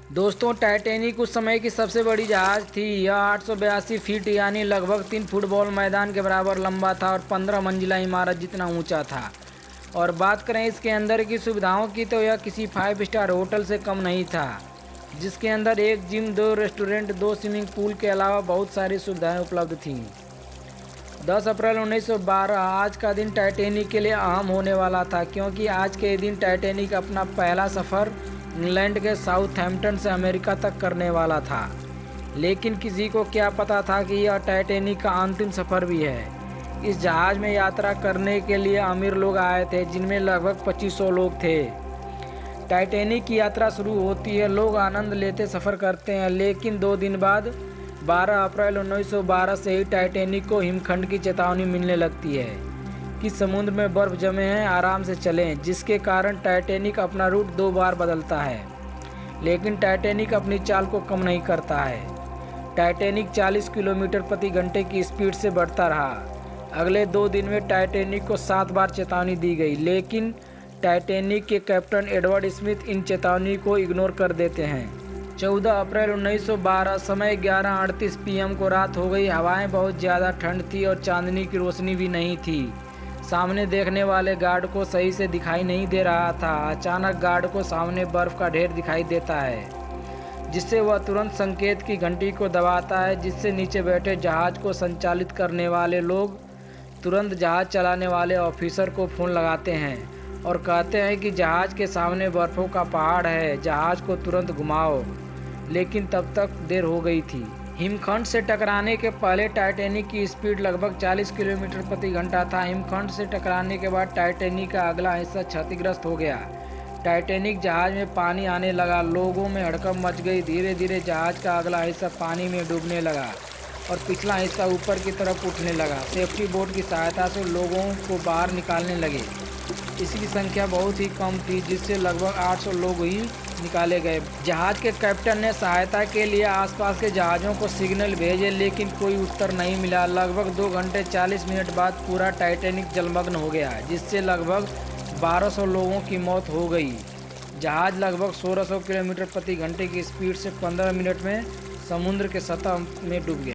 दोस्तों, टाइटैनिक उस समय की सबसे बड़ी जहाज़ थी। यह 882 फीट यानी लगभग 3 फुटबॉल मैदान के बराबर लंबा था और 15 मंजिला इमारत जितना ऊंचा था। और बात करें इसके अंदर की सुविधाओं की, तो यह किसी 5 स्टार होटल से कम नहीं था, जिसके अंदर एक जिम, 2 रेस्टोरेंट, 2 स्विमिंग पूल के अलावा बहुत सारी सुविधाएं उपलब्ध थीं। 10 अप्रैल 1912 आज का दिन टाइटैनिक के लिए अहम होने वाला था, क्योंकि आज के दिन टाइटैनिक अपना पहला सफ़र इंग्लैंड के साउथहैम्पटन से अमेरिका तक करने वाला था। लेकिन किसी को क्या पता था कि यह टाइटैनिक का अंतिम सफ़र भी है। इस जहाज़ में यात्रा करने के लिए अमीर लोग आए थे, जिनमें लगभग 2500 लोग थे। टाइटैनिक की यात्रा शुरू होती है, लोग आनंद लेते सफ़र करते हैं, लेकिन 2 दिन बाद 12 अप्रैल 1912 से ही टाइटैनिक को हिमखंड की चेतावनी मिलने लगती है कि समुद्र में बर्फ़ जमे हैं, आराम से चलें, जिसके कारण टाइटैनिक अपना रूट 2 बार बदलता है। लेकिन टाइटैनिक अपनी चाल को कम नहीं करता है। टाइटैनिक 40 किलोमीटर प्रति घंटे की स्पीड से बढ़ता रहा। अगले 2 दिन में टाइटैनिक को 7 बार चेतावनी दी गई, लेकिन टाइटैनिक के कैप्टन एडवर्ड स्मिथ इन चेतावनी को इग्नोर कर देते हैं। 14 अप्रैल 1912 समय 11:38 PM को रात हो गई। हवाएं बहुत ज़्यादा ठंड थी और चांदनी की रोशनी भी नहीं थी। सामने देखने वाले गार्ड को सही से दिखाई नहीं दे रहा था। अचानक गार्ड को सामने बर्फ़ का ढेर दिखाई देता है, जिससे वह तुरंत संकेत की घंटी को दबाता है, जिससे नीचे बैठे जहाज़ को संचालित करने वाले लोग तुरंत जहाज़ चलाने वाले ऑफिसर को फ़ोन लगाते हैं और कहते हैं कि जहाज़ के सामने बर्फ़ों का पहाड़ है, जहाज़ को तुरंत घुमाओ। लेकिन तब तक देर हो गई थी। हिमखंड से टकराने के पहले टाइटैनिक की स्पीड लगभग 40 किलोमीटर प्रति घंटा था। हिमखंड से टकराने के बाद टाइटैनिक का अगला हिस्सा क्षतिग्रस्त हो गया। टाइटैनिक जहाज़ में पानी आने लगा, लोगों में हड़कंप मच गई। धीरे धीरे जहाज़ का अगला हिस्सा पानी में डूबने लगा और पिछला हिस्सा ऊपर की तरफ उठने लगा। सेफ्टी बोट की सहायता से लोगों को बाहर निकालने लगे। इसकी संख्या बहुत ही कम थी, जिससे लगभग 800 लोग ही निकाले गए। जहाज़ के कैप्टन ने सहायता के लिए आसपास के जहाज़ों को सिग्नल भेजे, लेकिन कोई उत्तर नहीं मिला। लगभग 2 घंटे 40 मिनट बाद पूरा टाइटैनिक जलमग्न हो गया, जिससे लगभग 1200 लोगों की मौत हो गई। जहाज़ लगभग 1600 किलोमीटर प्रति घंटे की स्पीड से 15 मिनट में समुद्र के सतह में डूब गया।